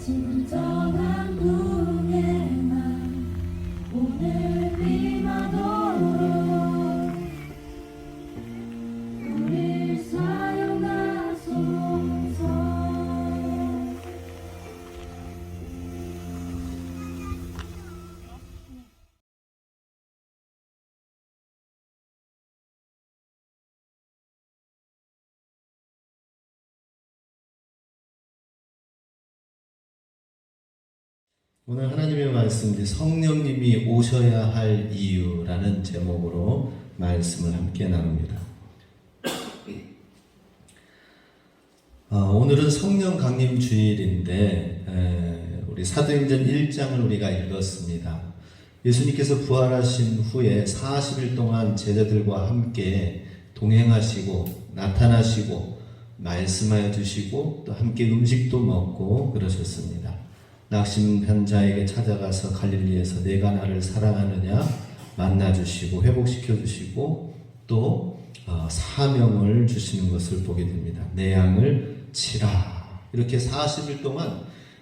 진정한 궁예만 오늘 임하도록 우릴 사용하소서. 오늘 하나님의 말씀, 성령님이 오셔야 할 이유라는 제목으로 말씀을 함께 나눕니다. 오늘은 성령 강림 주일인데 우리 사도행전 1장을 우리가 읽었습니다. 예수님께서 부활하신 후에 40일 동안 제자들과 함께 동행하시고 나타나시고 말씀하여 주시고 또 함께 음식도 먹고 그러셨습니다. 낙심한 자에게 찾아가서 갈릴리에서 내가 나를 사랑하느냐 만나주시고 회복시켜주시고 또 사명을 주시는 것을 보게 됩니다. 내 양을 치라. 이렇게 40일 동안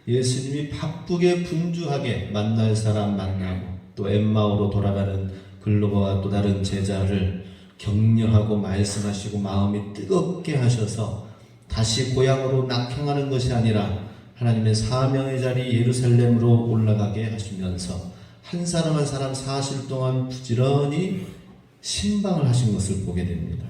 예수님이 바쁘게 분주하게 만날 사람 만나고 또 엠마오로 돌아가는 글로바와 또 다른 제자를 격려하고 말씀하시고 마음이 뜨겁게 하셔서 다시 고향으로 낙향하는 것이 아니라 하나님의 사명의 자리 예루살렘으로 올라가게 하시면서 한 사람 한 사람 40일 동안 부지런히 신방을 하신 것을 보게 됩니다.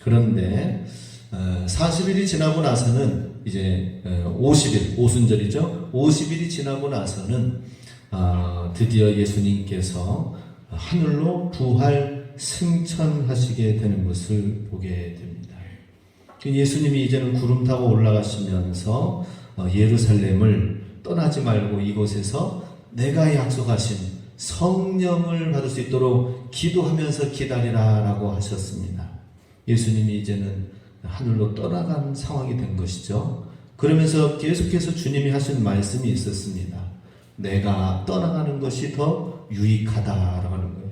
그런데 40일이 지나고 나서는 이제 50일, 오순절이죠. 50일이 지나고 나서는 드디어 예수님께서 하늘로 부활 승천하시게 되는 것을 보게 됩니다. 예수님이 이제는 구름 타고 올라가시면서 예루살렘을 떠나지 말고 이곳에서 내가 약속하신 성령을 받을 수 있도록 기도하면서 기다리라 라고 하셨습니다. 예수님이 이제는 하늘로 떠나간 상황이 된 것이죠. 그러면서 계속해서 주님이 하신 말씀이 있었습니다. 내가 떠나가는 것이 더 유익하다라고 하는 거예요.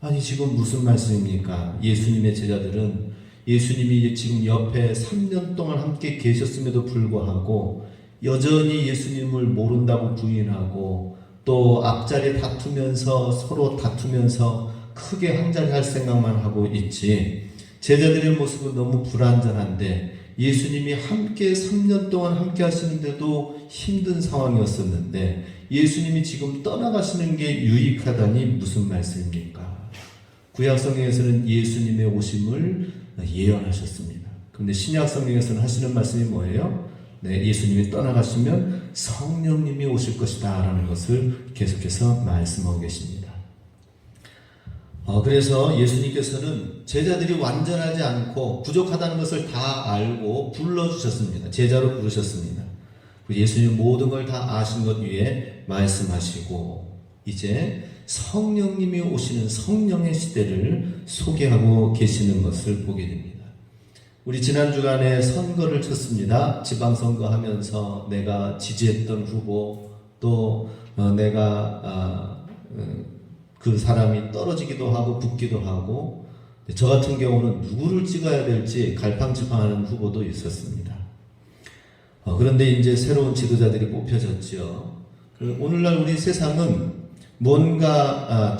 아니 지금 무슨 말씀입니까? 예수님의 제자들은 예수님이 지금 옆에 3년 동안 함께 계셨음에도 불구하고 여전히 예수님을 모른다고 부인하고 또 앞자리에 다투면서 서로 다투면서 크게 한자리 할 생각만 하고 있지, 제자들의 모습은 너무 불완전한데 예수님이 함께 3년 동안 함께 하시는데도 힘든 상황이었었는데 예수님이 지금 떠나가시는 게 유익하다니 무슨 말씀입니까? 구약성경에서는 예수님의 오심을 예언하셨습니다. 그런데 신약성경에서는 하시는 말씀이 뭐예요? 네, 예수님이 떠나가시면 성령님이 오실 것이다 라는 것을 계속해서 말씀하고 계십니다. 그래서 예수님께서는 제자들이 완전하지 않고 부족하다는 것을 다 알고 불러주셨습니다. 제자로 부르셨습니다. 예수님 모든 걸 다 아신 것 위에 말씀하시고 이제 성령님이 오시는 성령의 시대를 소개하고 계시는 것을 보게 됩니다. 우리 지난 주간에 선거를 쳤습니다. 지방선거 하면서 내가 지지했던 후보 또 내가 그 사람이 떨어지기도 하고 붙기도 하고 저 같은 경우는 누구를 찍어야 될지 갈팡질팡하는 후보도 있었습니다. 그런데 이제 새로운 지도자들이 뽑혀졌죠. 오늘날 우리 세상은 뭔가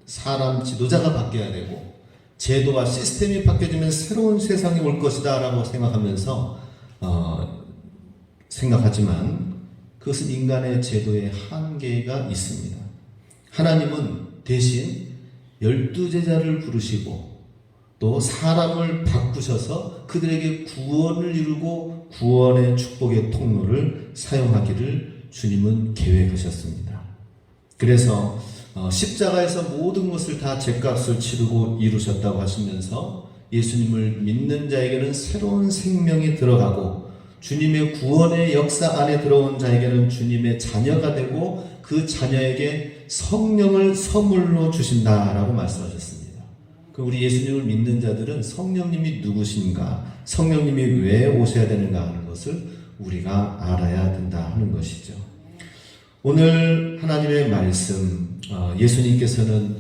사람 지도자가 바뀌어야 되고 제도와 시스템이 바뀌어지면 새로운 세상이 올 것이다 라고 생각하면서 생각하지만 그것은 인간의 제도의 한계가 있습니다. 하나님은 대신 12제자를 부르시고 또 사람을 바꾸셔서 그들에게 구원을 이루고 구원의 축복의 통로를 사용하기를 주님은 계획하셨습니다. 그래서 십자가에서 모든 것을 다 죗값을 치르고 이루셨다고 하시면서 예수님을 믿는 자에게는 새로운 생명이 들어가고 주님의 구원의 역사 안에 들어온 자에게는 주님의 자녀가 되고 그 자녀에게 성령을 선물로 주신다라고 말씀하셨습니다. 우리 예수님을 믿는 자들은 성령님이 누구신가, 성령님이 왜 오셔야 되는가 하는 것을 우리가 알아야 된다 하는 것이죠. 오늘 하나님의 말씀, 예수님께서는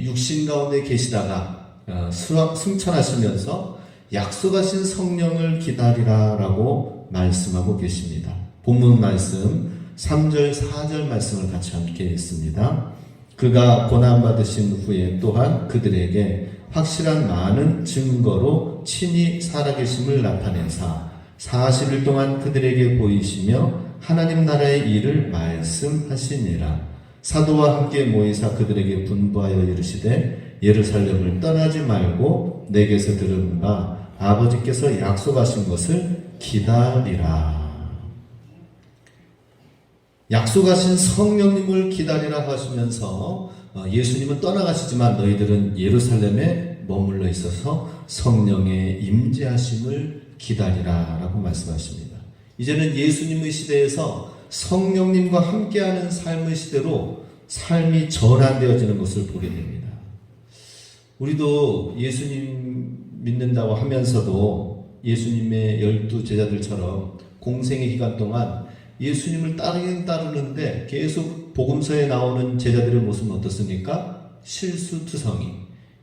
육신 가운데 계시다가 승천하시면서 약속하신 성령을 기다리라라고 말씀하고 계십니다. 본문 말씀 3절 4절 말씀을 같이 함께 읽습니다. 그가 고난받으신 후에 또한 그들에게 확실한 많은 증거로 친히 살아계심을 나타내사 40일 동안 그들에게 보이시며 하나님 나라의 일을 말씀하시니라. 사도와 함께 모이사 그들에게 분부하여 이르시되 예루살렘을 떠나지 말고 내게서 들은 바 아버지께서 약속하신 것을 기다리라. 약속하신 성령님을 기다리라 하시면서 예수님은 떠나가시지만 너희들은 예루살렘에 머물러 있어서 성령의 임재하심을 기다리라 라고 말씀하십니다. 이제는 예수님의 시대에서 성령님과 함께하는 삶의 시대로 삶이 전환되어지는 것을 보게 됩니다. 우리도 예수님 믿는다고 하면서도 예수님의 12 제자들처럼 공생의 기간 동안 예수님을 따르긴 따르는데 계속 복음서에 나오는 제자들의 모습은 어떻습니까? 실수투성이,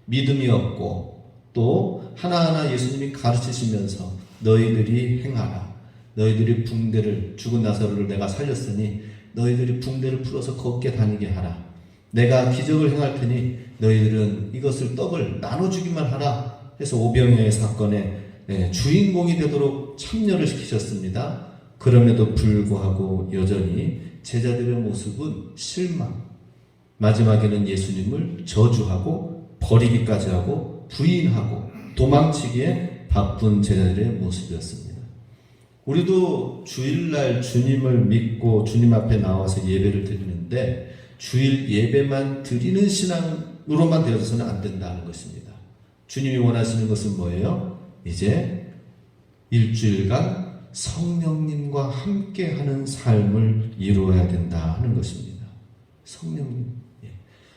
믿음이 없고 또 하나하나 예수님이 가르치시면서 너희들이 행하라. 너희들이 붕대를 죽은 나사로를 내가 살렸으니 너희들이 붕대를 풀어서 걷게 다니게 하라. 내가 기적을 행할 테니 너희들은 이것을 떡을 나눠주기만 하라 해서 오병이어의 사건에 주인공이 되도록 참여를 시키셨습니다. 그럼에도 불구하고 여전히 제자들의 모습은 실망, 마지막에는 예수님을 저주하고 버리기까지 하고 부인하고 도망치기에 바쁜 제자들의 모습이었습니다. 우리도 주일날 주님을 믿고 주님 앞에 나와서 예배를 드리는데 주일 예배만 드리는 신앙으로만 되어서는 안 된다는 것입니다. 주님이 원하시는 것은 뭐예요? 이제 일주일간 성령님과 함께하는 삶을 이루어야 된다 하는 것입니다. 성령님.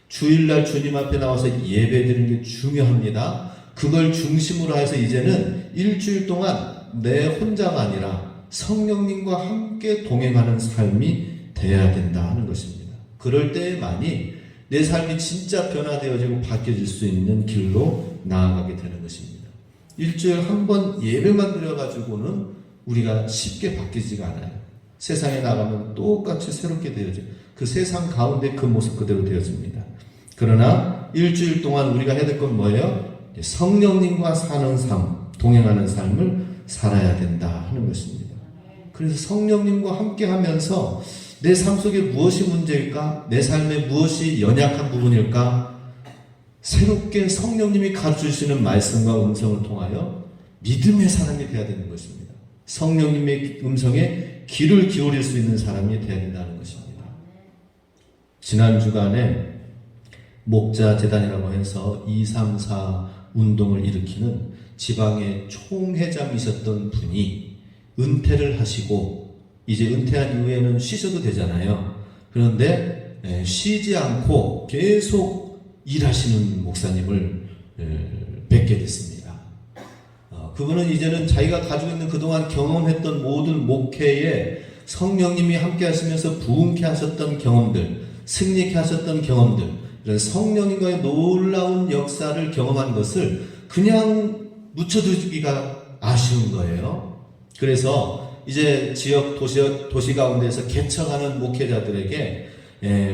주일날 주님 앞에 나와서 예배드리는 게 중요합니다. 그걸 중심으로 해서 이제는 일주일 동안 내 혼자가 아니라 성령님과 함께 동행하는 삶이 되어야 된다 하는 것입니다. 그럴 때만이 내 삶이 진짜 변화되어지고 바뀌어질 수 있는 길로 나아가게 되는 것입니다. 일주일에 한 번 예배만 드려가지고는 우리가 쉽게 바뀌지가 않아요. 세상에 나가면 똑같이 새롭게 되어져요. 그 세상 가운데 그 모습 그대로 되어집니다. 그러나 일주일 동안 우리가 해야 될 건 뭐예요? 성령님과 사는 삶, 동행하는 삶을 살아야 된다 하는 것입니다. 그래서 성령님과 함께 하면서 내 삶 속에 무엇이 문제일까? 내 삶에 무엇이 연약한 부분일까? 새롭게 성령님이 가르쳐주시는 말씀과 음성을 통하여 믿음의 사람이 되어야 되는 것입니다. 성령님의 음성에 귀를 기울일 수 있는 사람이 되어야 된다는 것입니다. 지난 주간에 목자 재단이라고 해서 234 운동을 일으키는 지방의 총회장이셨던 분이 은퇴를 하시고 이제 은퇴한 이후에는 쉬셔도 되잖아요. 그런데 쉬지 않고 계속 일하시는 목사님을 뵙게 됐습니다. 그분은 이제는 자기가 가지고 있는 그동안 경험했던 모든 목회에 성령님이 함께 하시면서 부흥케 하셨던 경험들, 승리케 하셨던 경험들, 이런 성령님과의 놀라운 역사를 경험한 것을 그냥 묻혀두기가 아쉬운 거예요. 그래서 이제 지역 도시 가운데서 개척하는 목회자들에게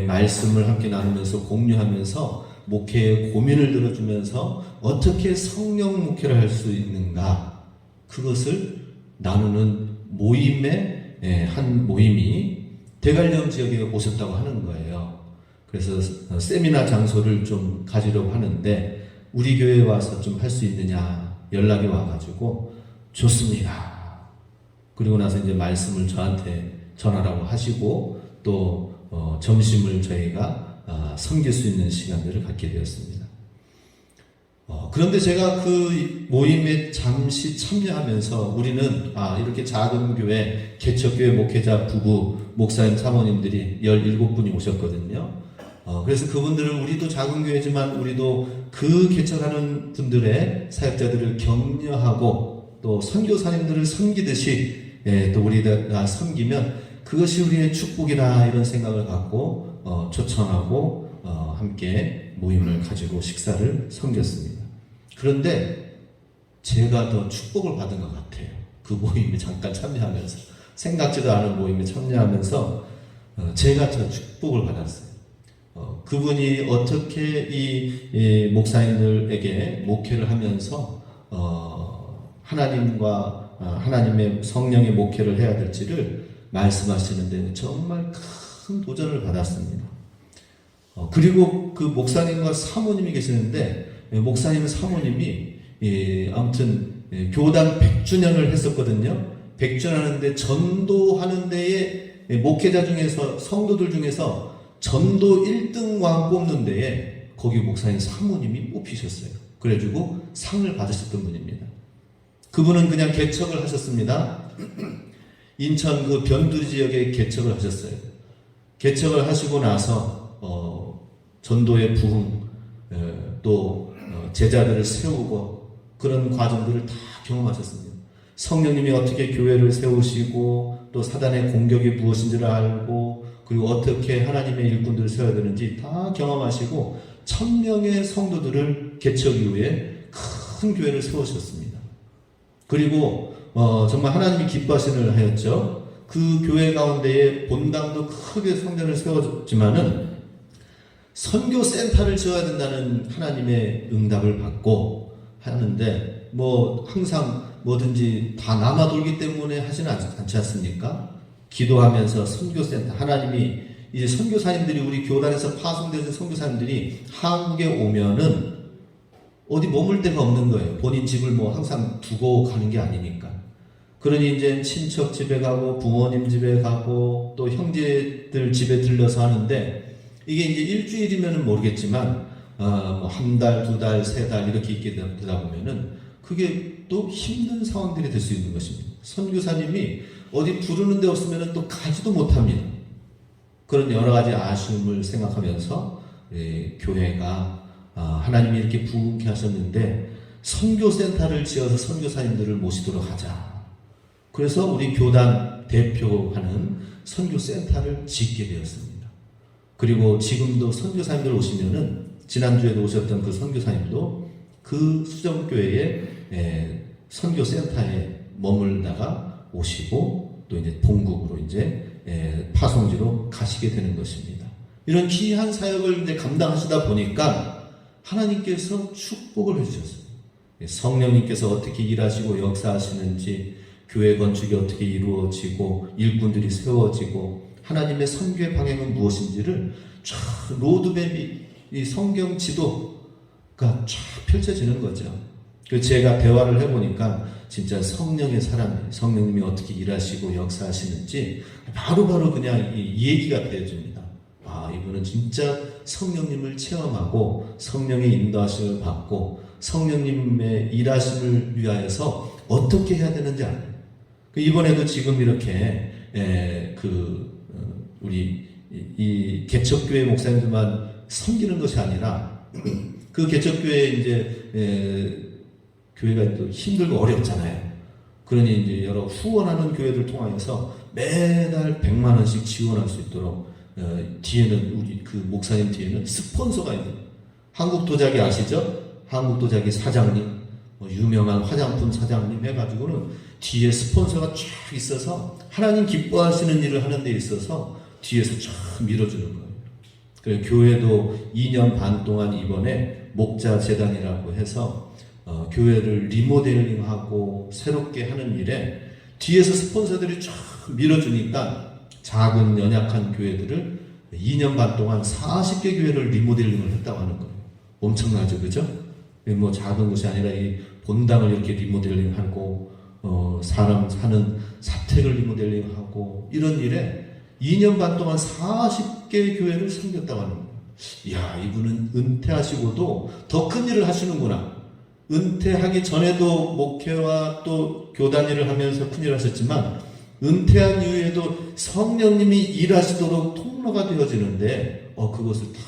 말씀을 함께 나누면서 공유하면서 목회의 고민을 들어주면서 어떻게 성령 목회를 할 수 있는가, 그것을 나누는 모임의 한 모임이 대관령 지역에 오셨다고 하는 거예요. 그래서 세미나 장소를 좀 가지려고 하는데 우리 교회에 와서 좀 할 수 있느냐 연락이 와가지고 좋습니다. 그리고 나서 이제 말씀을 저한테 전하라고 하시고 또 점심을 저희가 섬길 수 있는 시간들을 갖게 되었습니다. 그런데 제가 그 모임에 잠시 참여하면서 우리는 이렇게 작은 교회, 개척교회 목회자 부부, 목사님, 사모님들이 17분이 오셨거든요. 그래서 그분들을 우리도 작은 교회지만 우리도 그 개척하는 분들의 사역자들을 격려하고 또 선교사님들을 섬기듯이 또 우리가 섬기면 그것이 우리의 축복이다 이런 생각을 갖고 초청하고 함께 모임을 가지고 식사를 섬겼습니다. 그런데 제가 더 축복을 받은 것 같아요. 그 모임에 잠깐 참여하면서. 생각지도 않은 모임에 참여하면서 제가 축복을 받았어요. 그분이 어떻게 이 목사님들에게 목회를 하면서 하나님과 하나님의 성령의 목회를 해야 될지를 말씀하시는데 정말 큰 도전을 받았습니다. 그리고 그 목사님과 사모님이 계시는데 목사님 사모님이 아무튼 교단 100주년을 했었거든요. 100주년 하는데 전도하는 데에 목회자 중에서 성도들 중에서 전도 1등왕 뽑는 데에 거기 목사님 사모님이 뽑히셨어요. 그래가지고 상을 받으셨던 분입니다. 그분은 그냥 개척을 하셨습니다. 인천 그 변두리 지역에 개척을 하셨어요. 개척을 하시고 나서 전도의 부흥 또 제자들을 세우고 그런 과정들을 다 경험하셨습니다. 성령님이 어떻게 교회를 세우시고 또 사단의 공격이 무엇인지를 알고 그리고 어떻게 하나님의 일꾼들을 세워야 되는지 다 경험하시고 1000명의 성도들을 개척 이후에 큰 교회를 세우셨습니다. 그리고 정말 하나님이 기뻐하시는 일을 하였죠. 그 교회 가운데에 본당도 크게 성전을 세웠지만은 선교센터를 지어야 된다는 하나님의 응답을 받고 하는데 항상 뭐든지 다 남아 돌기 때문에 하지는 않지 않습니까? 기도하면서 선교센터 하나님이 이제 선교사님들이 우리 교단에서 파송되는 선교사님들이 한국에 오면은 어디 머물 데가 없는 거예요. 본인 집을 항상 두고 가는 게 아니니까. 그러니 이제 친척 집에 가고 부모님 집에 가고 또 형제들 집에 들려서 하는데 이게 이제 일주일이면은 모르겠지만 한 달, 두 달, 세 달 이렇게 있게 되다 보면은 그게 또 힘든 상황들이 될 수 있는 것입니다. 선교사님이 어디 부르는 데 없으면은 또 가지도 못합니다. 그런 여러 가지 아쉬움을 생각하면서 교회가 하나님이 이렇게 부흥케 하셨는데 선교센터를 지어서 선교사님들을 모시도록 하자. 그래서 우리 교단 대표하는 선교센터를 짓게 되었습니다. 그리고 지금도 선교사님들 오시면은 지난주에도 오셨던 그 선교사님도 그 수정교회의 선교센터에 머물다가 오시고 또 이제 본국으로 이제 파송지로 가시게 되는 것입니다. 이런 귀한 사역을 이제 감당하시다 보니까 하나님께서 축복을 해주셨어요. 성령님께서 어떻게 일하시고 역사하시는지, 교회 건축이 어떻게 이루어지고 일꾼들이 세워지고 하나님의 선교의 방향은 무엇인지를 쫙 로드맵이 이 성경 지도가 쫙 펼쳐지는 거죠. 그래서 제가 대화를 해보니까 진짜 성령의 사람이에요. 성령님이 어떻게 일하시고 역사하시는지 바로바로 그냥 이 얘기가 되어집니다. 이분은 진짜 성령님을 체험하고 성령의 인도하심을 받고 성령님의 일하심을 위하여서 어떻게 해야 되는지 알아요. 이번에도 지금 이렇게 우리 이 개척교회 목사님들만 섬기는 것이 아니라 그 개척교회 이제 교회가 또 힘들고 어렵잖아요. 그러니 이제 여러 후원하는 교회들 통하여서 매달 100만 원씩 지원할 수 있도록 뒤에는 우리 그 목사님 뒤에는 스폰서가 있는 한국도자기 아시죠? 한국도자기 사장님, 유명한 화장품 사장님 해가지고는 뒤에 스폰서가 쫙 있어서 하나님 기뻐하시는 일을 하는 데 있어서 뒤에서 쫙 밀어주는 거예요. 그래서 교회도 2년 반 동안 이번에 목자 재단이라고 해서 교회를 리모델링하고 새롭게 하는 일에 뒤에서 스폰서들이 쫙 밀어주니까 작은 연약한 교회들을 2년 반 동안 40개 교회를 리모델링을 했다고 하는 거예요. 엄청나죠, 그죠? 작은 것이 아니라 이 본당을 이렇게 리모델링하고 사람 사는 사택을 리모델링하고 이런 일에 2년 반 동안 40개 교회를 섬겼다고 하는 거예요. 이야, 이분은 은퇴하시고도 더 큰 일을 하시는구나. 은퇴하기 전에도 목회와 또 교단 일을 하면서 큰 일을 하셨지만 은퇴한 이후에도 성령님이 일하시도록 통로가 되어지는데 그것을 다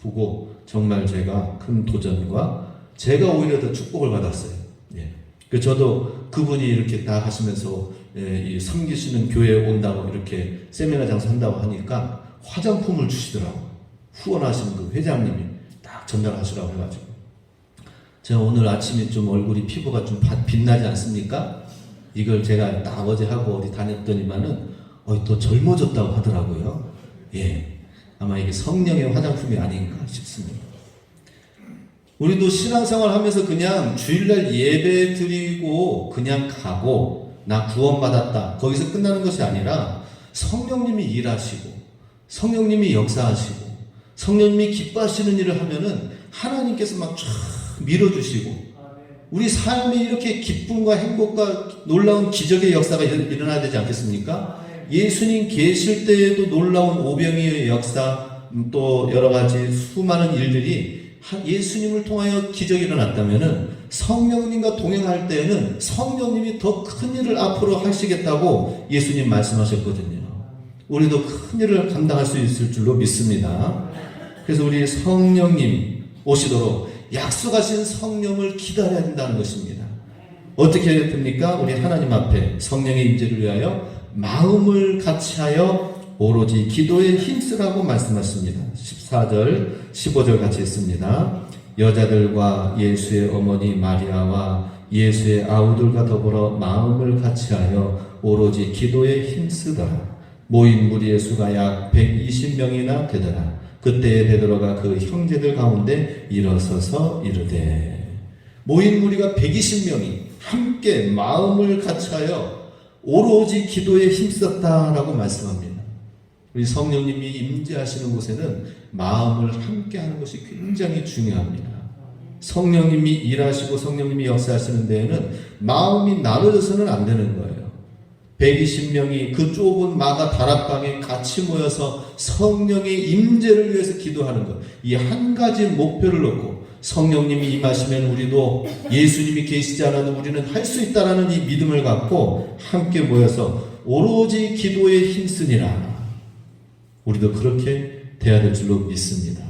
보고 정말 제가 큰 도전과 제가 오히려 더 축복을 받았어요. 저도 그분이 이렇게 다 하시면서 섬기시는 교회에 온다고 이렇게 세미나 장소 한다고 하니까 화장품을 주시더라고요. 후원하시는 그 회장님이 딱 전달하시라고 해가지고 제가 오늘 아침에 좀 얼굴이 피부가 좀 빛나지 않습니까? 이걸 제가 딱 어제 하고 어디 다녔더니만은 더 젊어졌다고 하더라고요. 예, 아마 이게 성령의 화장품이 아닌가 싶습니다. 우리도 신앙생활 하면서 그냥 주일날 예배 드리고 그냥 가고 나 구원받았다 거기서 끝나는 것이 아니라 성령님이 일하시고 성령님이 역사하시고 성령님이 기뻐하시는 일을 하면은 하나님께서 막 쫙 밀어주시고 우리 삶에 이렇게 기쁨과 행복과 놀라운 기적의 역사가 일어나야 되지 않겠습니까? 예수님 계실 때에도 놀라운 오병이의 역사, 또 여러 가지 수많은 일들이 예수님을 통하여 기적이 일어났다면은 성령님과 동행할 때에는 성령님이 더 큰 일을 앞으로 하시겠다고 예수님 말씀하셨거든요. 우리도 큰 일을 감당할 수 있을 줄로 믿습니다. 그래서 우리 성령님 오시도록 약속하신 성령을 기다려야 된다는 것입니다. 어떻게 해야 됩니까? 우리 하나님 앞에 성령의 임재를 위하여 마음을 같이하여 오로지 기도에 힘쓰라고 말씀하십니다. 14절, 15절 같이 있습니다. 여자들과 예수의 어머니 마리아와 예수의 아우들과 더불어 마음을 같이하여 오로지 기도에 힘쓰더라. 모인 무리의 수가 약 120명이나 되더라. 그때에 베드로가 그 형제들 가운데 일어서서 이르되, 모인 무리가 120명이 함께 마음을 같이하여 오로지 기도에 힘썼다라고 말씀합니다. 우리 성령님이 임재하시는 곳에는 마음을 함께 하는 것이 굉장히 중요합니다. 성령님이 일하시고 성령님이 역사하시는 데에는 마음이 나눠져서는 안 되는 거예요. 120명이 그 좁은 마가 다락방에 같이 모여서 성령의 임재를 위해서 기도하는 것, 이 한 가지 목표를 놓고 성령님이 임하시면 우리도 예수님이 계시지 않아도 우리는 할 수 있다라는 이 믿음을 갖고 함께 모여서 오로지 기도에 힘쓰니라. 우리도 그렇게 돼야 될 줄로 믿습니다.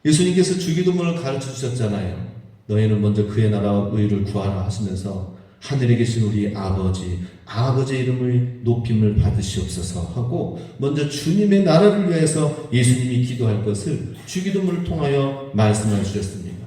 예수님께서 주기도문을 가르쳐 주셨잖아요. 너희는 먼저 그의 나라와 의를 구하라 하시면서 하늘에 계신 우리 아버지의 이름을 높임을 받으시옵소서 하고 먼저 주님의 나라를 위해서 예수님이 기도할 것을 주기도문을 통하여 말씀해 주셨습니다.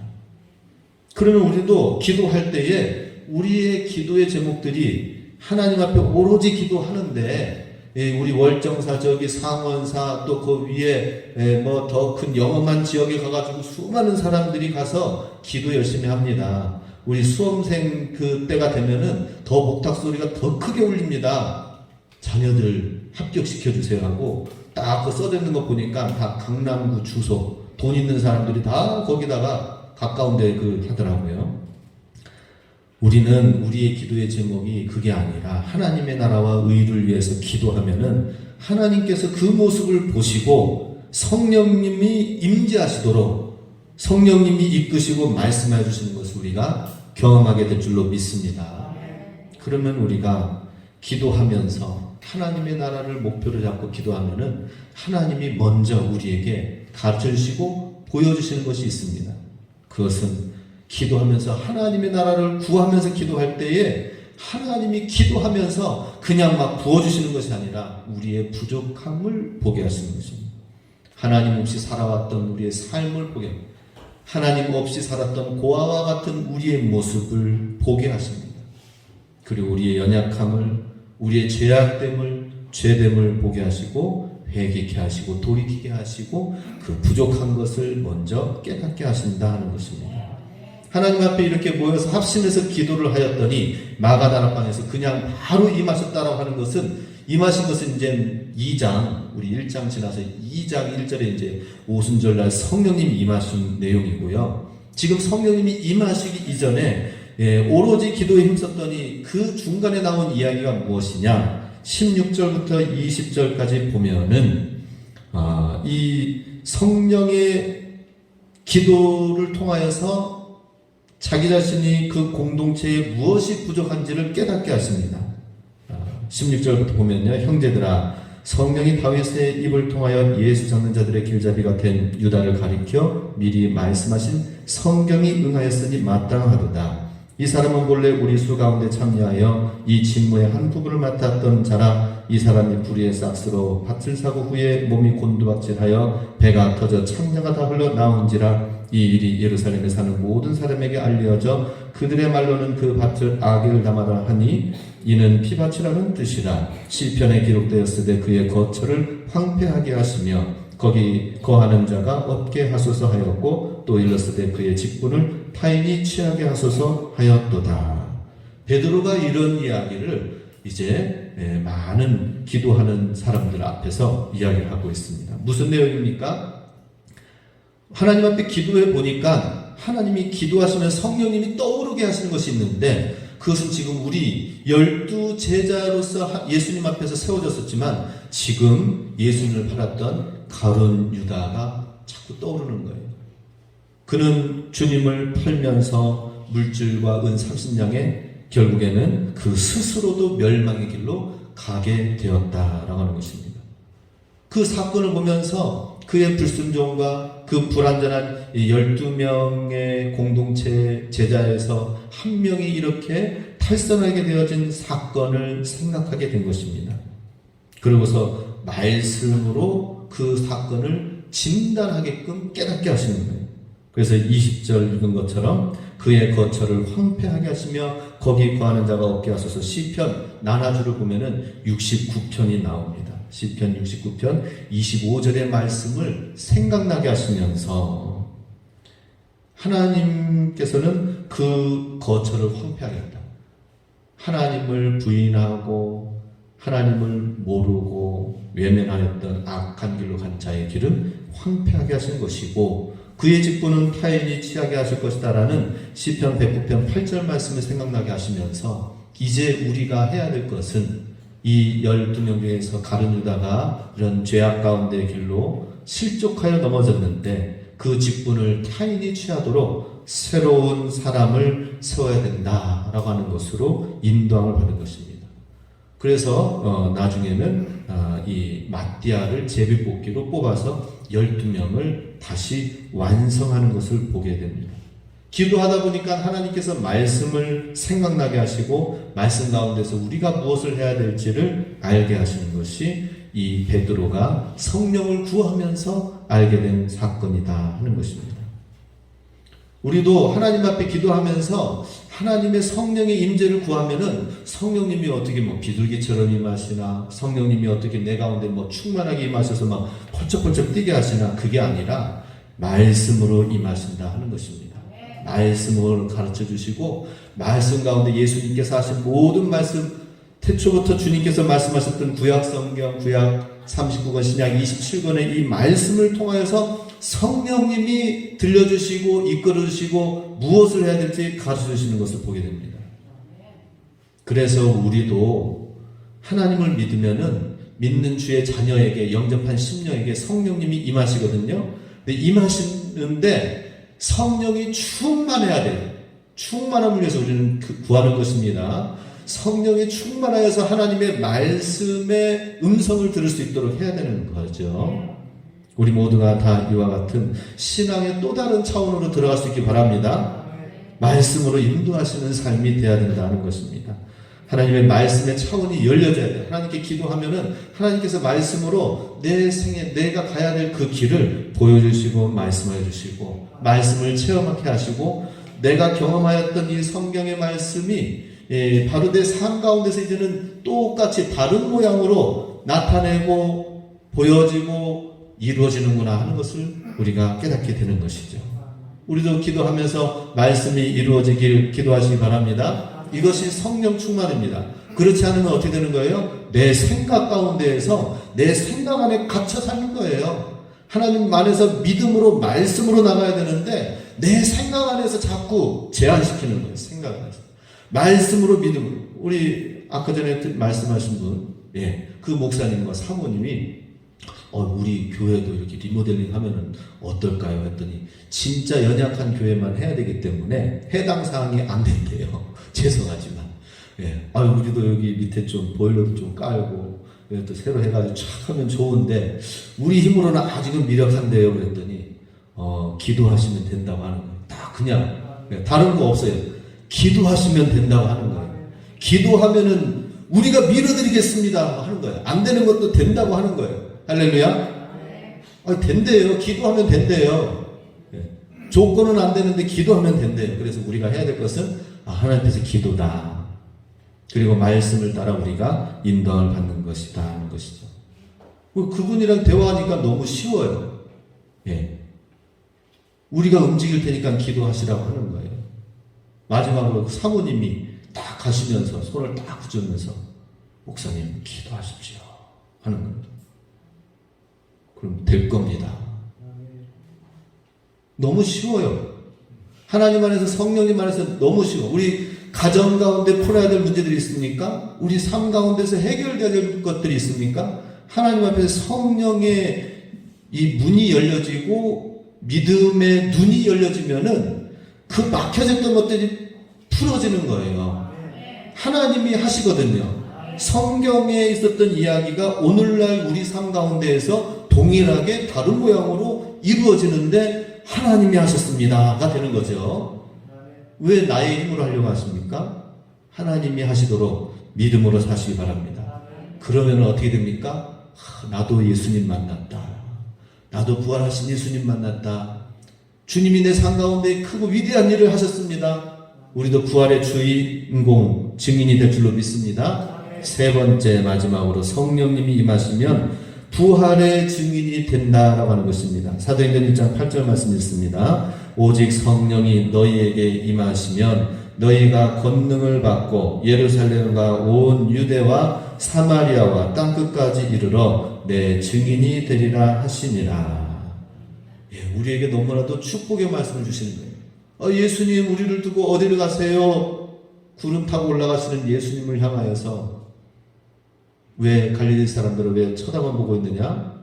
그러면 우리도 기도할 때에 우리의 기도의 제목들이 하나님 앞에 오로지 기도하는데 우리 월정사 저기 상원사 또 그 위에 뭐 더 큰 영험한 지역에 가가지고 수많은 사람들이 가서 기도 열심히 합니다. 우리 수험생 그 때가 되면은 더 목탁 소리가 더 크게 울립니다. 자녀들 합격시켜 주세요 하고 딱 그 써져 있는 거 보니까 다 강남구 주소 돈 있는 사람들이 다 거기다가 가까운 데 그 하더라고요. 우리는 우리의 기도의 제목이 그게 아니라 하나님의 나라와 의를 위해서 기도하면은 하나님께서 그 모습을 보시고 성령님이 임재하시도록 성령님이 이끄시고 말씀해 주시는 것을 우리가 경험하게 될 줄로 믿습니다. 그러면 우리가 기도하면서 하나님의 나라를 목표로 잡고 기도하면은 하나님이 먼저 우리에게 가르쳐 주시고 보여주시는 것이 있습니다. 그것은 기도하면서 하나님의 나라를 구하면서 기도할 때에 하나님이 기도하면서 그냥 막 부어주시는 것이 아니라 우리의 부족함을 보게 하시는 것입니다. 하나님 없이 살아왔던 우리의 삶을 보게 합니다. 하나님 없이 살았던 고아와 같은 우리의 모습을 보게 하십니다. 그리고 우리의 연약함을, 우리의 죄악됨을, 죄됨을 보게 하시고 회개케 하시고 돌이키게 하시고 그 부족한 것을 먼저 깨닫게 하신다 하는 것입니다. 하나님 앞에 이렇게 모여서 합심해서 기도를 하였더니 마가다락방에서 그냥 바로 임하셨다라고 하는 것은 임하신 것은 이제 2장, 우리 1장 지나서 2장 1절에 이제 오순절날 성령님이 임하신 내용이고요. 지금 성령님이 임하시기 이전에 오로지 기도에 힘썼더니 그 중간에 나온 이야기가 무엇이냐? 16절부터 20절까지 보면은 이 성령의 기도를 통하여서 자기 자신이 그 공동체에 무엇이 부족한지를 깨닫게 하십니다. 16절부터 보면요. 형제들아, 성령이 다윗의 입을 통하여 예수 잡는 자들의 길잡이가 된 유다를 가리켜 미리 말씀하신 성경이 응하였으니 마땅하도다. 이 사람은 본래 우리 수 가운데 참여하여 이 직무의 한 부분을 맡았던 자라. 이 사람이 불의의 싹스로 밭을 사고 후에 몸이 곤두박질하여 배가 터져 창자가 다 흘러나온지라. 이 일이 예루살렘에 사는 모든 사람에게 알려져 그들의 말로는 그 밭을 악을 담아라 하니 이는 피밭이라는 뜻이라. 시편에 기록되었으되 그의 거처를 황폐하게 하시며 거기 거하는 자가 없게 하소서 하였고 또 일렀으되 그의 직분을 타인이 취하게 하소서 하였도다. 베드로가 이런 이야기를 이제 많은 기도하는 사람들 앞에서 이야기를 하고 있습니다. 무슨 내용입니까? 하나님 앞에 기도해 보니까 하나님이 기도하시면 성령님이 떠오르게 하시는 것이 있는데 그것은 지금 우리 12 제자로서 예수님 앞에서 세워졌었지만 지금 예수님을 팔았던 가룟 유다가 자꾸 떠오르는 거예요. 그는 주님을 팔면서 물질과 은 30냥에 결국에는 그 스스로도 멸망의 길로 가게 되었다라고 하는 것입니다. 그 사건을 보면서 그의 불순종과 그 불완전한 12명의 공동체 제자에서 한 명이 이렇게 탈선하게 되어진 사건을 생각하게 된 것입니다. 그러고서 말씀으로 그 사건을 진단하게끔 깨닫게 하시는 거예요. 그래서 20절 읽은 것처럼 그의 거처를 황폐하게 하시며 거기 거하는 자가 없게 하소서. 시편 나나주를 보면은 69편이 나옵니다. 시편 69편 25절의 말씀을 생각나게 하시면서 하나님께서는 그 거처를 황폐하겠다. 하나님을 부인하고 하나님을 모르고 외면하였던 악한 길로 간 자의 길은 황폐하게 하신 것이고 그의 직분은 타인이 취하게 하실 것이다라는 시편 109편 8절 말씀을 생각나게 하시면서 이제 우리가 해야 될 것은 이 12명 중에서 가룟 유다가 이런 죄악 가운데의 길로 실족하여 넘어졌는데 그 직분을 타인이 취하도록 새로운 사람을 세워야 된다라고 하는 것으로 인도함을 받은 것입니다. 그래서 나중에는 이 마띠아를 제비뽑기로 뽑아서 12명을 다시 완성하는 것을 보게 됩니다. 기도하다 보니까 하나님께서 말씀을 생각나게 하시고 말씀 가운데서 우리가 무엇을 해야 될지를 알게 하시는 것이 이 베드로가 성령을 구하면서 알게 된 사건이다 하는 것입니다. 우리도 하나님 앞에 기도하면서 하나님의 성령의 임재를 구하면은 성령님이 어떻게 뭐 비둘기처럼 임하시나 성령님이 어떻게 내 가운데 뭐 충만하게 임하셔서 막 펄쩍펄쩍 뛰게 하시나 그게 아니라 말씀으로 임하신다 하는 것입니다. 말씀을 가르쳐 주시고 말씀 가운데 예수님께서 하신 모든 말씀 태초부터 주님께서 말씀하셨던 구약 성경 구약 39권 신약 27권의 이 말씀을 통하여서 성령님이 들려주시고 이끌어주시고 무엇을 해야 될지 가르쳐주시는 것을 보게 됩니다. 그래서 우리도 하나님을 믿으면은 믿는 주의 자녀에게 영접한 심령에게 성령님이 임하시거든요. 근데 임하시는데 성령이 충만해야 돼요. 충만함을 위해서 우리는 구하는 것입니다. 성령이 충만하여서 하나님의 말씀의 음성을 들을 수 있도록 해야 되는 거죠. 우리 모두가 다 이와 같은 신앙의 또 다른 차원으로 들어갈 수 있기 바랍니다. 말씀으로 인도하시는 삶이 되어야 된다는 것입니다. 하나님의 말씀의 차원이 열려져야 돼요. 하나님께 기도하면은 하나님께서 말씀으로 내 생에 내가 가야 될 그 길을 보여주시고 말씀해 주시고 말씀을 체험하게 하시고 내가 경험하였던 이 성경의 말씀이 바로 내 삶 가운데서 이제는 똑같이 다른 모양으로 나타내고 보여지고 이루어지는구나 하는 것을 우리가 깨닫게 되는 것이죠. 우리도 기도하면서 말씀이 이루어지길 기도하시기 바랍니다. 이것이 성령 충만입니다. 그렇지 않으면 어떻게 되는 거예요? 내 생각 가운데에서 내 생각 안에 갇혀 사는 거예요. 하나님 안에서 믿음으로 말씀으로 나가야 되는데 내 생각 안에서 자꾸 제한시키는 거예요. 생각 안에서. 말씀으로 믿음으로. 우리 아까 전에 말씀하신 분, 그 목사님과 사모님이 우리 교회도 이렇게 리모델링 하면은 어떨까요? 했더니 진짜 연약한 교회만 해야 되기 때문에 해당 사항이 안 된대요. 죄송하지만. 우리도 여기 밑에 좀 보일러도 좀 깔고 또 새로 해가지고 촥 하면 좋은데 우리 힘으로는 아직은 미력한데요. 그랬더니 기도하시면 된다고 하는 거예요. 다 그냥 다른 거 없어요. 기도하시면 된다고 하는 거예요. 기도하면은 우리가 밀어드리겠습니다 하는 거예요. 안 되는 것도 된다고 하는 거예요. 할렐루야. 된대요. 기도하면 된대요. 조건은 안 되는데 기도하면 된대요. 그래서 우리가 해야 될 것은 하나님 앞에서 기도다. 그리고 말씀을 따라 우리가 인도를 받는 것이다 하는 것이죠. 그분이랑 대화하니까 너무 쉬워요. 우리가 움직일 테니까 기도하시라고 하는 거예요. 마지막으로 사모님이 딱 가시면서 손을 딱 붙여면서 목사님 기도하십시오 하는 겁니다. 그럼 될 겁니다. 너무 쉬워요. 하나님 안에서 성령님 안에서 너무 쉬워. 우리 가정 가운데 풀어야 될 문제들이 있습니까? 우리 삶 가운데서 해결돼야 될 것들이 있습니까? 하나님 앞에서 성령의 이 문이 열려지고 믿음의 눈이 열려지면은 그 막혀졌던 것들이 풀어지는 거예요. 하나님이 하시거든요. 성경에 있었던 이야기가 오늘날 우리 삶 가운데에서 동일하게 다른 모양으로 이루어지는데 하나님이 하셨습니다가 되는 거죠. 왜 나의 힘으로 하려고 하십니까? 하나님이 하시도록 믿음으로 사시기 바랍니다. 그러면 어떻게 됩니까? 나도 예수님 만났다. 나도 부활하신 예수님 만났다. 주님이 내 삶 가운데 크고 위대한 일을 하셨습니다. 우리도 부활의 주인공 증인이 될 줄로 믿습니다. 세 번째 마지막으로 성령님이 임하시면 부활의 증인이 된다라고 하는 것입니다. 사도행전 1장 8절 말씀 읽습니다. 오직 성령이 너희에게 임하시면 너희가 권능을 받고 예루살렘과 온 유대와 사마리아와 땅끝까지 이르러 내 증인이 되리라 하시니라. 우리에게 너무나도 축복의 말씀을 주시는 거예요. 예수님 우리를 두고 어디를 가세요? 구름 타고 올라가시는 예수님을 향하여서 왜 갈릴리 사람들을 왜 쳐다만 보고 있느냐?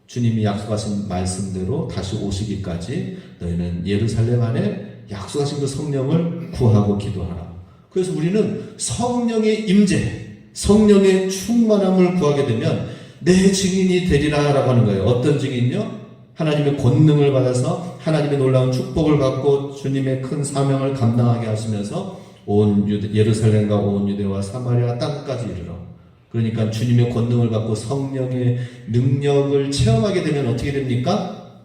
주님이 약속하신 말씀대로 다시 오시기까지 너희는 예루살렘 안에 약속하신 그 성령을 구하고 기도하라. 그래서 우리는 성령의 임재, 성령의 충만함을 구하게 되면 내 증인이 되리라 라고 하는 거예요. 어떤 증인요? 하나님의 권능을 받아서 하나님의 놀라운 축복을 받고 주님의 큰 사명을 감당하게 하시면서 온 예루살렘과 온 유대와 사마리아 땅까지 이르러, 그러니까 주님의 권능을 받고 성령의 능력을 체험하게 되면 어떻게 됩니까?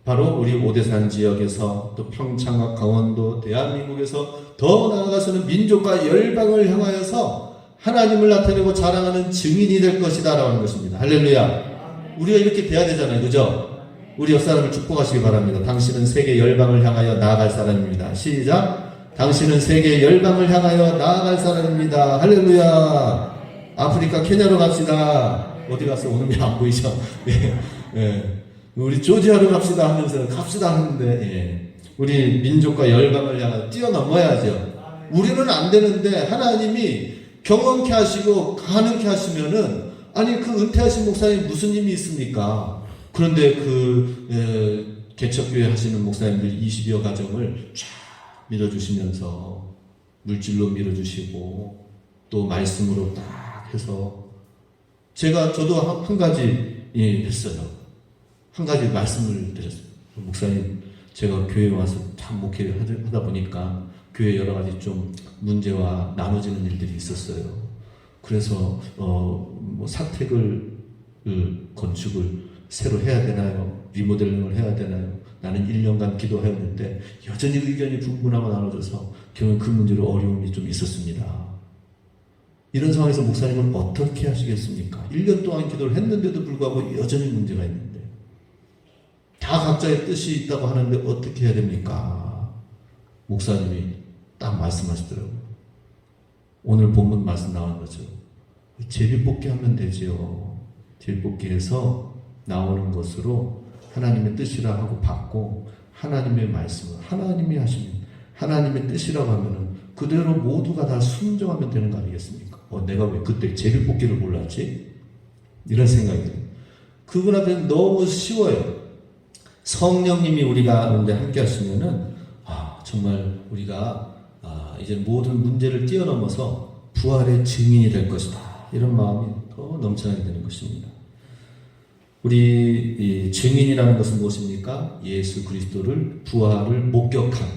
바로 우리 오대산 지역에서 또 평창과 강원도, 대한민국에서 더 나아가서는 민족과 열방을 향하여서 하나님을 나타내고 자랑하는 증인이 될 것이다 라고 하는 것입니다. 할렐루야. 우리가 이렇게 돼야 되잖아요. 그죠? 우리 옆 사람을 축복하시기 바랍니다. 당신은 세계 열방을 향하여 나아갈 사람입니다. 시작. 당신은 세계 열방을 향하여 나아갈 사람입니다. 할렐루야. 아프리카 케냐로 갑시다. 어디 갔어? 오늘 안 보이죠? 우리 조지아로 갑시다 하면서 갑시다 하는데, 우리 민족과 열방을 향하여 뛰어넘어야죠. 우리는 안 되는데 하나님이 경험케 하시고 가능케 하시면은, 아니 그 은퇴하신 목사님 무슨 힘이 있습니까? 그런데 개척교회 하시는 목사님들 20여 가정을 쫙 밀어주시면서 물질로 밀어주시고 또 말씀으로 딱 해서 저도 한 가지 했어요. 한 가지 말씀을 드렸어요. 목사님, 제가 교회에 와서 참 목회를 하다 보니까 교회 여러 가지 좀 문제와 나눠지는 일들이 있었어요. 그래서 뭐 사택을 건축을 새로 해야 되나요? 리모델링을 해야 되나요? 나는 1년간 기도했는데 여전히 의견이 분분하고 나눠져서 결국 그 문제로 어려움이 좀 있었습니다. 이런 상황에서 목사님은 어떻게 하시겠습니까? 1년 동안 기도를 했는데도 불구하고 여전히 문제가 있는데, 다 각자의 뜻이 있다고 하는데 어떻게 해야 됩니까? 목사님이 딱 말씀하시더라고요. 오늘 본문 말씀 나온 거죠. 제비뽑기 하면 되지요. 제비뽑기 해서 나오는 것으로 하나님의 뜻이라 하고 받고, 하나님의 말씀을 하나님이 하시면 하나님의 뜻이라고 하면은 그대로 모두가 다 순종하면 되는 거 아니겠습니까? 내가 왜 그때 제비뽑기를 몰랐지? 이런 생각이 들어요. 그분 앞에는 너무 쉬워요. 성령님이 우리가 함께 하시면은 정말 우리가 이제 모든 문제를 뛰어넘어서 부활의 증인이 될 것이다. 이런 마음이 더 넘쳐나게 되는 것입니다. 우리 증인이라는 것은 무엇입니까? 예수 그리스도를 부활을 목격한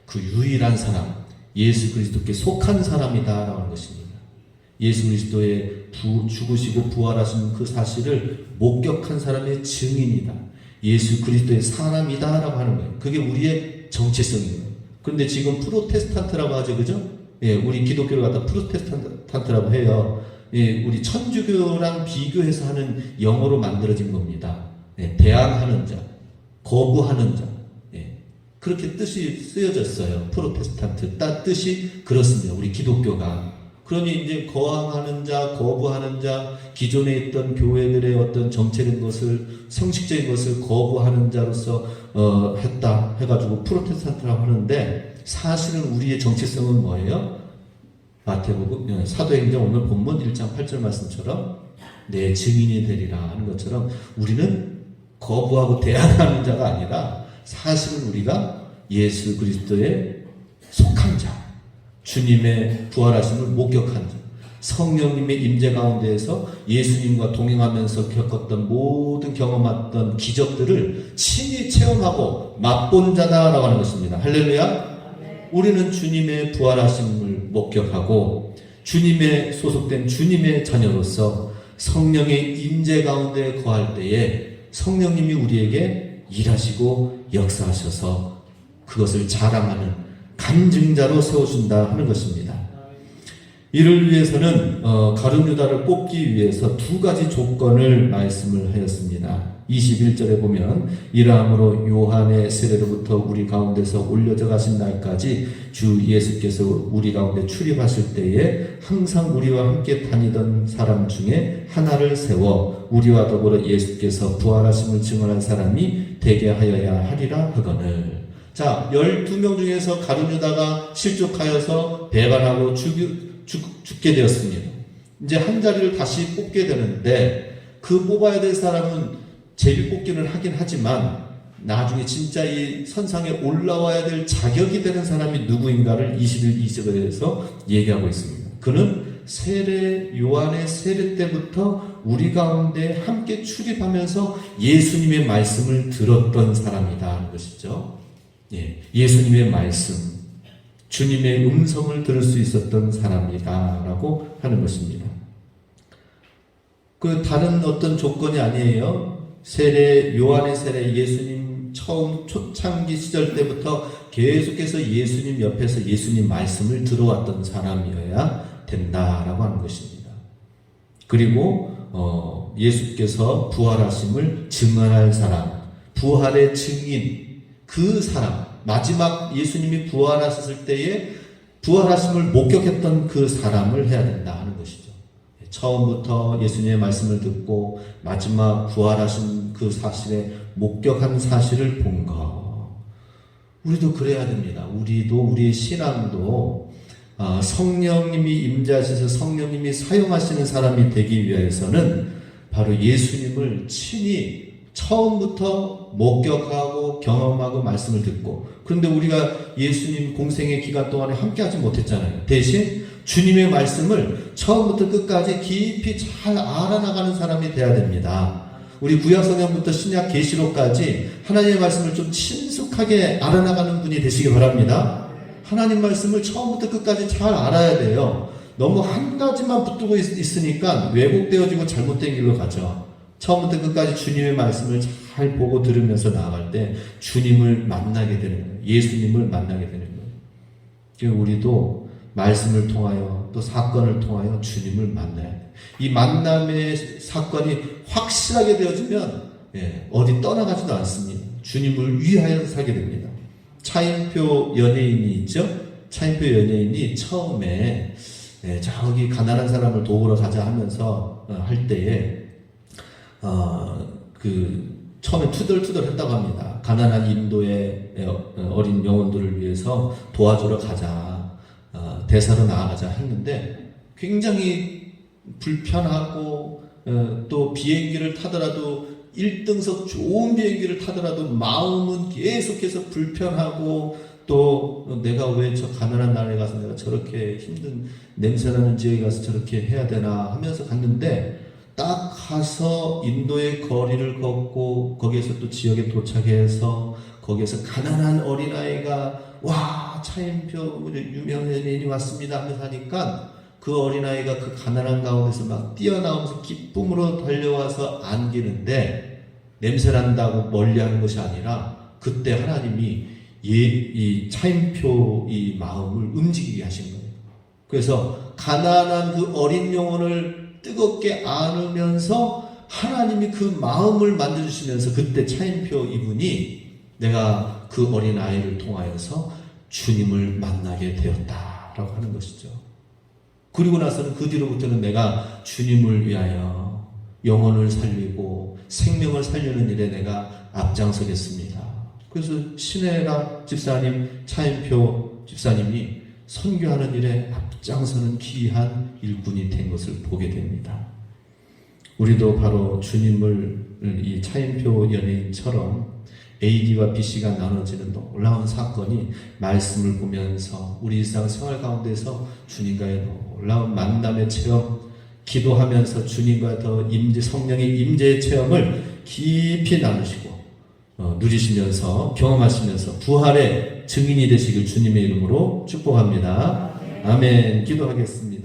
그 유일한 사람, 예수 그리스도께 속한 사람이다라고 하는 것입니다. 예수 그리스도의 죽으시고 부활하신 그 사실을 목격한 사람의 증인이다. 예수 그리스도의 사람이다라고 하는 거예요. 그게 우리의 정체성이에요. 그런데 지금 프로테스탄트라고 하죠, 그죠? 예, 우리 기독교를 갖다 프로테스탄트라고 해요. 예, 우리 천주교랑 비교해서 하는 영어로 만들어진 겁니다. 예, 대항하는 자, 거부하는 자. 예, 그렇게 뜻이 쓰여졌어요. 프로테스탄트. 뜻이 그렇습니다. 우리 기독교가. 그러니 이제 거항하는 자, 거부하는 자, 기존에 있던 교회들의 어떤 정체된 것을, 형식적인 것을 거부하는 자로서 했다 해가지고 프로테스탄트라고 하는데, 사실은 우리의 정체성은 뭐예요? 마태복음 사도행전 오늘 본문 1장 8절 말씀처럼 내 증인이 되리라 하는 것처럼 우리는 거부하고 대항하는 자가 아니라 사실은 우리가 예수 그리스도의 속한 자, 주님의 부활하심을 목격한 자, 성령님의 임재 가운데에서 예수님과 동행하면서 겪었던 모든 경험했던 기적들을 친히 체험하고 맛본 자다라고 하는 것입니다. 할렐루야. 우리는 주님의 부활하심을 목격하고 주님의 소속된 주님의 자녀로서 성령의 임재 가운데 거할 때에 성령님이 우리에게 일하시고 역사하셔서 그것을 자랑하는 간증자로 세워준다 하는 것입니다. 이를 위해서는 가룟 유다를 뽑기 위해서 두 가지 조건을 말씀을 하였습니다. 21절에 보면 이러함으로 요한의 세례로부터 우리 가운데서 올려져 가신 날까지 주 예수께서 우리 가운데 출입하실 때에 항상 우리와 함께 다니던 사람 중에 하나를 세워 우리와 더불어 예수께서 부활하심을 증언한 사람이 되게 하여야 하리라 하거늘. 자, 12명 중에서 가룟 유다가 실족하여서 배반하고 죽게 되었습니다. 이제 한 자리를 다시 뽑게 되는데 그 뽑아야 될 사람은 제비뽑기를 하긴 하지만 나중에 진짜 이 선상에 올라와야 될 자격이 되는 사람이 누구인가를 21절에서 얘기하고 있습니다. 그는 요한의 세례 때부터 우리 가운데 함께 출입하면서 예수님의 말씀을 들었던 사람이다 하는 것이죠. 예, 예수님의 말씀, 주님의 음성을 들을 수 있었던 사람이다라고 하는 것입니다. 그 다른 어떤 조건이 아니에요. 요한의 세례, 예수님 처음 초창기 시절 때부터 계속해서 예수님 옆에서 예수님 말씀을 들어왔던 사람이어야 된다라고 하는 것입니다. 그리고 예수께서 부활하심을 증언할 사람, 부활의 증인, 그 사람, 마지막 예수님이 부활하셨을 때에 부활하심을 목격했던 그 사람을 해야 된다 하는 것이죠. 처음부터 예수님의 말씀을 듣고 마지막 부활하신 그 사실에 목격한 사실을 본 것. 우리도 그래야 됩니다. 우리의 신앙도 성령님이 임재하셔서 성령님이 사용하시는 사람이 되기 위해서는 바로 예수님을 친히 처음부터 목격하고 경험하고 말씀을 듣고, 그런데 우리가 예수님 공생의 기간 동안에 함께하지 못했잖아요. 대신 주님의 말씀을 처음부터 끝까지 깊이 잘 알아나가는 사람이 돼야 됩니다. 우리 구약성경부터 신약 계시록까지 하나님의 말씀을 좀 친숙하게 알아나가는 분이 되시기 바랍니다. 하나님 말씀을 처음부터 끝까지 잘 알아야 돼요. 너무 한 가지만 붙들고 있으니까 왜곡되어지고 잘못된 길로 가죠. 처음부터 끝까지 주님의 말씀을 잘 보고 들으면서 나아갈 때 주님을 만나게 되는 거예요. 예수님을 만나게 되는 거예요. 그래서 우리도 말씀을 통하여 또 사건을 통하여 주님을 만나야 돼요. 이 만남의 사건이 확실하게 되어지면 어디 떠나가지도 않습니다. 주님을 위하여 살게 됩니다. 차인표 연예인이 있죠? 차인표 연예인이 처음에 저기 가난한 사람을 도우러 가자 하면서 할 때에 처음에 투덜투덜 했다고 합니다. 가난한 인도의 어린 영혼들을 위해서 도와주러 가자, 대사로 나아가자 했는데 굉장히 불편하고 또 비행기를 타더라도 1등석 좋은 비행기를 타더라도 마음은 계속해서 불편하고 또 내가 왜 저 가난한 나라에 가서 내가 저렇게 힘든 냄새나는 지역에 가서 저렇게 해야 되나 하면서 갔는데 딱 가서 인도의 거리를 걷고 거기에서 또 지역에 도착해서 거기에서 가난한 어린아이가 와, 차인표 유명 연예인이 왔습니다 하면서 하니까 그 어린아이가 그 가난한 가운데서 막 뛰어나오면서 기쁨으로 달려와서 안기는데 냄새난다고 멀리하는 것이 아니라 그때 하나님이 이 차인표 이 마음을 움직이게 하신 거예요. 그래서 가난한 그 어린 영혼을 뜨겁게 안으면서 하나님이 그 마음을 만져주시면서 그때 차인표 이분이 내가 그 어린 아이를 통하여서 주님을 만나게 되었다라고 하는 것이죠. 그리고 나서는 그 뒤로부터는 내가 주님을 위하여 영혼을 살리고 생명을 살리는 일에 내가 앞장서겠습니다. 그래서 신혜라 집사님, 차인표 집사님이 선교하는 일에 앞장서는 귀한 일꾼이 된 것을 보게 됩니다. 우리도 바로 주님을 이 차인표 연예인처럼 A기와 B씨가 나눠지는 놀라운 사건이 말씀을 보면서 우리 일상 생활 가운데서 주님과의 놀라운 만남의 체험, 기도하면서 주님과 더 성령의 임재의 체험을 깊이 나누시고 누리시면서 경험하시면서 부활의 증인이 되시길 주님의 이름으로 축복합니다. 아멘. 기도하겠습니다.